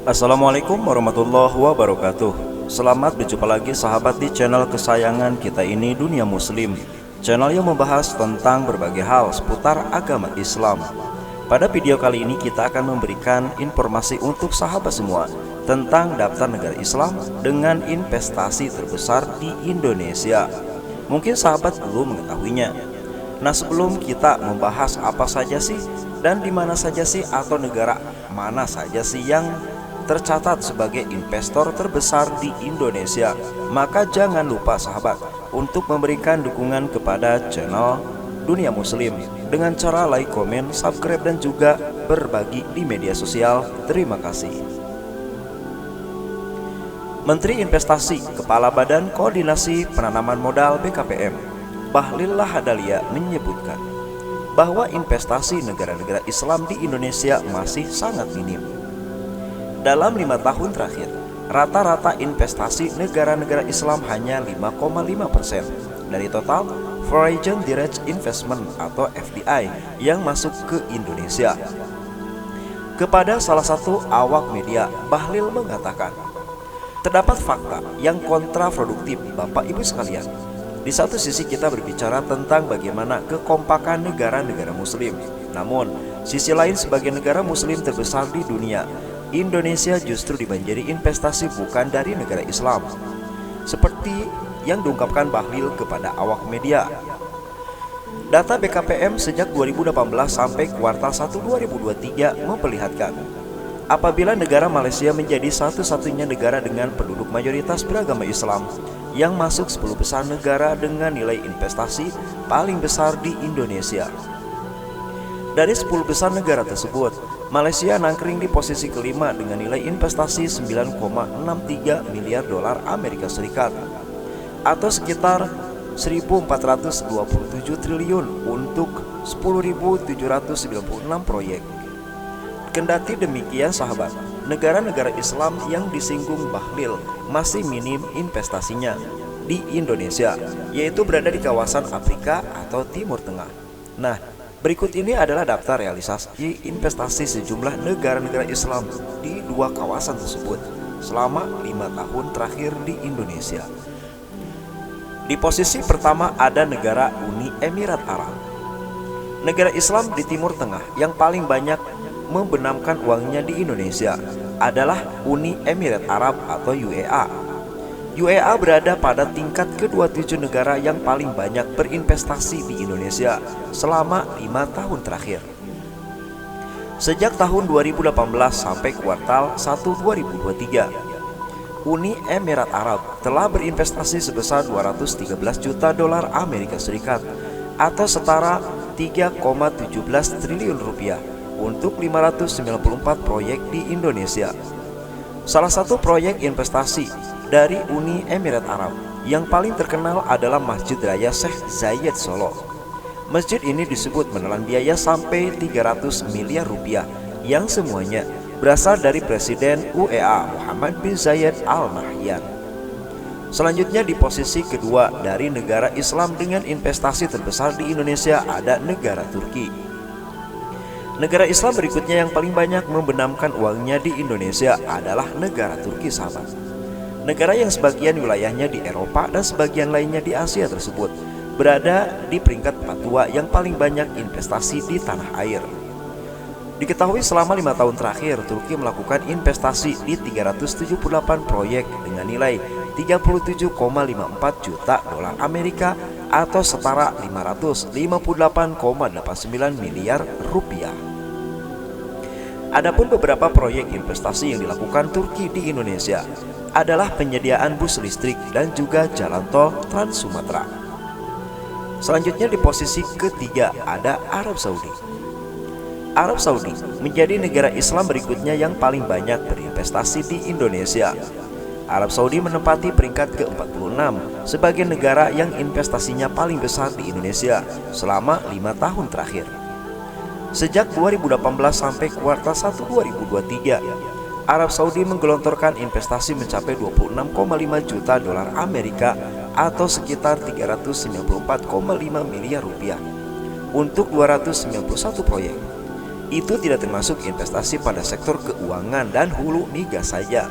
Assalamualaikum warahmatullahi wabarakatuh. Selamat berjumpa lagi sahabat di channel kesayangan kita ini, Dunia Muslim. Channel yang membahas tentang berbagai hal seputar agama Islam. Pada video kali ini kita akan memberikan informasi untuk sahabat semua tentang daftar negara Islam dengan investasi terbesar di Indonesia. Mungkin sahabat belum mengetahuinya. Nah, sebelum kita membahas apa saja sih dan di mana saja sih atau negara mana saja sih yang tercatat sebagai investor terbesar di Indonesia, maka jangan lupa sahabat untuk memberikan dukungan kepada channel Dunia Muslim dengan cara like, komen, subscribe dan juga berbagi di media sosial. Terima kasih. Menteri Investasi Kepala Badan Koordinasi Penanaman Modal BKPM Bahlil Lahadalia menyebutkan bahwa investasi negara-negara Islam di Indonesia masih sangat minim. Dalam 5 tahun terakhir, rata-rata investasi negara-negara Islam hanya 5,5% dari total Foreign Direct Investment atau FDI yang masuk ke Indonesia. Kepada salah satu awak media, Bahlil mengatakan, terdapat fakta yang kontraproduktif Bapak Ibu sekalian. Di satu sisi kita berbicara tentang bagaimana kekompakan negara-negara Muslim, namun sisi lain sebagai negara Muslim terbesar di dunia, Indonesia justru dibanjiri investasi bukan dari negara Islam, seperti yang diungkapkan Bahlil kepada awak media. Data BKPM sejak 2018 sampai kuartal 1 2023 memperlihatkan apabila negara Malaysia menjadi satu-satunya negara dengan penduduk mayoritas beragama Islam yang masuk 10 besar negara dengan nilai investasi paling besar di Indonesia. Dari 10 besar negara tersebut, Malaysia nangkring di posisi kelima dengan nilai investasi 9,63 miliar dolar Amerika Serikat atau sekitar 1.427 triliun untuk 10.796 proyek. Kendati demikian sahabat, negara-negara Islam yang disinggung Bahlil masih minim investasinya di Indonesia, yaitu berada di kawasan Afrika atau Timur Tengah. Nah, berikut ini adalah daftar realisasi investasi sejumlah negara-negara Islam di dua kawasan tersebut selama 5 tahun terakhir di Indonesia. Di posisi pertama ada negara Uni Emirat Arab. Negara Islam di Timur Tengah yang paling banyak membenamkan uangnya di Indonesia adalah Uni Emirat Arab atau UEA. UEA berada pada tingkat ke-27 negara yang paling banyak berinvestasi di Indonesia selama 5 tahun terakhir. Sejak tahun 2018 sampai kuartal 1 2023, Uni Emirat Arab telah berinvestasi sebesar 213 juta dolar Amerika Serikat atau setara 3,17 triliun rupiah untuk 594 proyek di Indonesia. Salah satu proyek investasi dari Uni Emirat Arab yang paling terkenal adalah Masjid Raya Syekh Zayed Solo. Masjid ini disebut menelan biaya sampai 300 miliar rupiah yang semuanya berasal dari Presiden UEA Muhammad bin Zayed Al Nahyan. Selanjutnya di posisi kedua dari negara Islam dengan investasi terbesar di Indonesia ada negara Turki. Negara Islam berikutnya yang paling banyak membenamkan uangnya di Indonesia adalah negara Turki sahabat. Negara yang sebagian wilayahnya di Eropa dan sebagian lainnya di Asia tersebut berada di peringkat 42 yang paling banyak investasi di tanah air. Diketahui selama 5 tahun terakhir Turki melakukan investasi di 378 proyek dengan nilai 37,54 juta dolar Amerika atau setara 558,89 miliar rupiah. Adapun beberapa proyek investasi yang dilakukan Turki di Indonesia adalah penyediaan bus listrik dan juga jalan tol Trans Sumatera. Selanjutnya di posisi ketiga ada Arab Saudi. Arab Saudi menjadi negara Islam berikutnya yang paling banyak berinvestasi di Indonesia. Arab Saudi menempati peringkat ke-46 sebagai negara yang investasinya paling besar di Indonesia selama 5 tahun terakhir. Sejak 2018 sampai kuartal 1 2023, Arab Saudi menggelontorkan investasi mencapai 26,5 juta dolar Amerika atau sekitar 394,5 miliar rupiah untuk 291 proyek. Itu tidak termasuk investasi pada sektor keuangan dan hulu migas saja.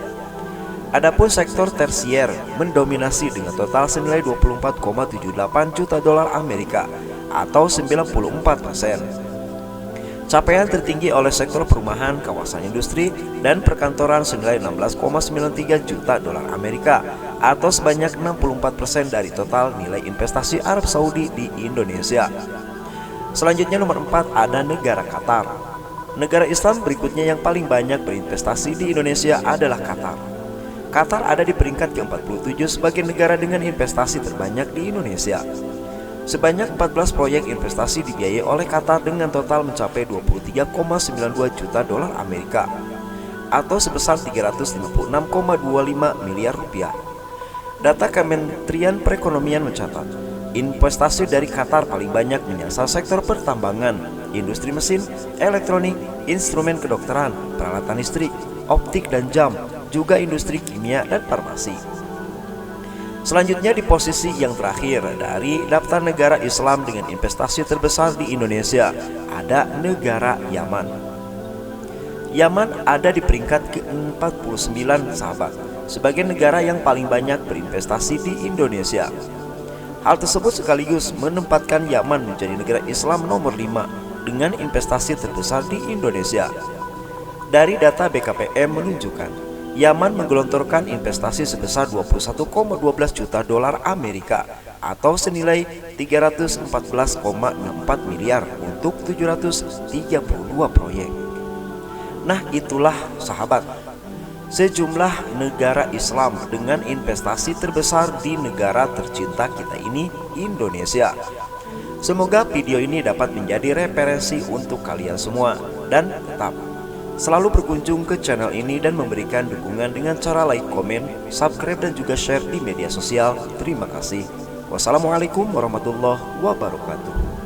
Adapun sektor tersier mendominasi dengan total senilai 24,78 juta dolar Amerika atau 94%. Capaian tertinggi oleh sektor perumahan, kawasan industri, dan perkantoran senilai 16,93 juta dolar Amerika atau sebanyak 64% dari total nilai investasi Arab Saudi di Indonesia. Selanjutnya nomor 4 ada negara Qatar. Negara Islam berikutnya yang paling banyak berinvestasi di Indonesia adalah Qatar. Qatar ada di peringkat ke-47 sebagai negara dengan investasi terbanyak di Indonesia. Sebanyak 14 proyek investasi dibiayai oleh Qatar dengan total mencapai 23,92 juta dolar Amerika atau sebesar 356,25 miliar rupiah. Data Kementerian Perekonomian mencatat, investasi dari Qatar paling banyak menyasar sektor pertambangan, industri mesin, elektronik, instrumen kedokteran, peralatan listrik, optik dan jam, juga industri kimia dan farmasi. Selanjutnya di posisi yang terakhir dari daftar negara Islam dengan investasi terbesar di Indonesia ada negara Yaman. Yaman ada di peringkat ke-49 sahabat, sebagai negara yang paling banyak berinvestasi di Indonesia. Hal tersebut sekaligus menempatkan Yaman menjadi negara Islam nomor 5 dengan investasi terbesar di Indonesia. Dari data BKPM menunjukkan Yaman menggelontorkan investasi sebesar 21,12 juta dolar Amerika atau senilai 314,64 miliar untuk 732 proyek. Nah, itulah sahabat, sejumlah negara Islam dengan investasi terbesar di negara tercinta kita ini, Indonesia. Semoga video ini dapat menjadi referensi untuk kalian semua, dan tetap selalu berkunjung ke channel ini dan memberikan dukungan dengan cara like, komen, subscribe, dan juga share di media sosial. Terima kasih. Wassalamualaikum warahmatullahi wabarakatuh.